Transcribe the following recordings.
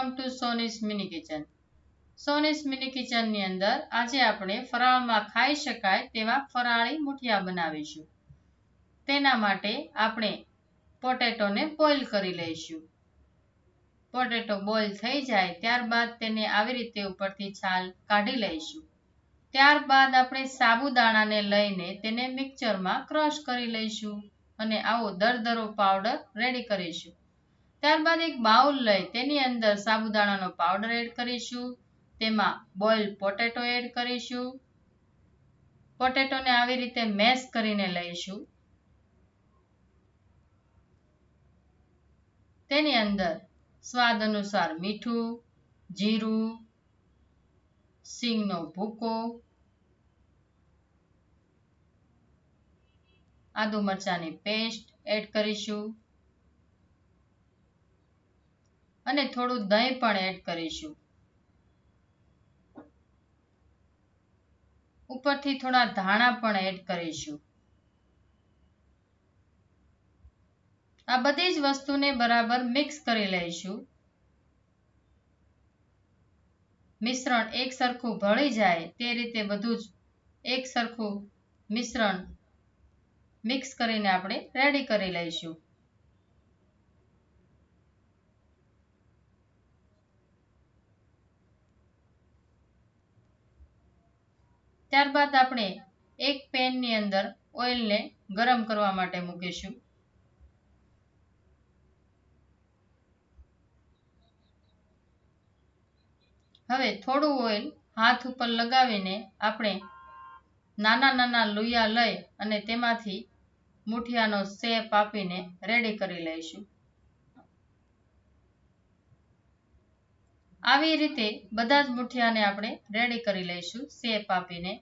Welcome to Soni's mini kitchen. Soni's mini કિચનની અંદર આજે આપણે ફરાળમાં ખાઈ શકાય તેવા ફરાળી મુઠિયા બનાવીશું. તેના માટે આપણે પોટેટોને બોઇલ કરી લઈશું. પોટેટો બોઇલ થઈ જાય ત્યારબાદ તેને આવી રીતે ઉપરથી છાલ કાઢી લઈશું. ત્યારબાદ આપણે સાબુદાણાને લઈને તેને મિક્સરમાં ક્રશ કરી લઈશું અને આવો દરદરો પાવડર રેડી કરીશું. ત્યારબાદ એક બાઉલ લઈ તેની અંદર સાબુદાણાનો પાવડર એડ કરીશું. તેમાં બોઇલ પોટેટો એડ કરીશું. પોટેટોને આવી રીતે મેશ કરીને લઈશું. તેની અંદર સ્વાદ અનુસાર મીઠું, જીરું, સિંગનો ભૂકો, આદુ મરચાંની પેસ્ટ એડ કરીશું અને થોડું દહીં પણ એડ કરીશું. ઉપરથી થોડા ધાણા પણ એડ કરીશું. આ બધી જ વસ્તુને બરાબર મિક્સ કરી લઈશું. મિશ્રણ એક સરખું ભળી જાય તે રીતે બધું જ એક સરખું મિશ્રણ મિક્સ કરીને આપણે રેડી કરી લઈશું. ત્યારબાદ આપણે એક પેનની અંદર ઓઇલને ગરમ કરવા માટે મૂકીશું. હવે થોડું ઓઇલ હાથ ઉપર લગાવીને આપણે નાના નાના લુયા લઈ અને તેમાંથી મુઠિયાનો શેપ આપીને રેડી કરી લઈશું. આવી રીતે બધા જ મુઠિયાને આપણે રેડી કરી લઈશું શેપ આપીને.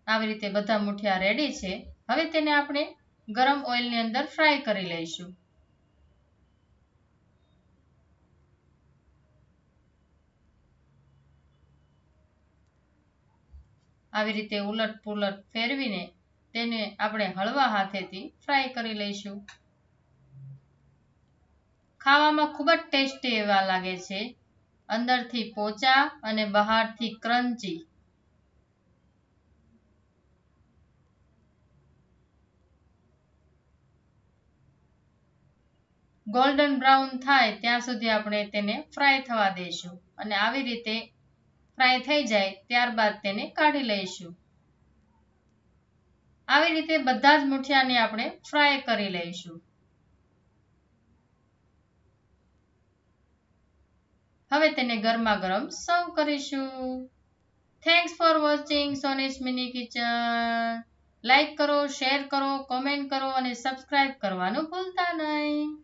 આવી રીતે બધા મુઠિયા રેડી છે. હવે તેને આપણે ગરમ ઓઇલની અંદર ફ્રાય કરી લઈશું. આવી રીતે ઉલટ પુલટ ફેરવીને તેને આપણે હળવા હાથેથી ફ્રાય કરી લઈશું. ખાવામાં ખૂબ જ ટેસ્ટી એવા લાગે છે. અંદરથી પોચા અને બહારથી ક્રન્ચી. ગોલ્ડન બ્રાઉન થાય ત્યાં સુધી આપણે તેને ફ્રાય થવા દઈશું અને આવી રીતે ફ્રાય થઈ જાય ત્યારબાદ તેને કાઢી લઈશું. આવી રીતે બધા જ મુઠિયાને આપણે ફ્રાય કરી લઈશું. હવે તેને ગરમા ગરમ સર્વ કરીશું. Thanks for watching Soni's mini kitchen. Like કરો, શેર કરો, કોમેન્ટ કરો અને સબસ્ક્રાઇબ કરવાનું ભૂલતા નહીં.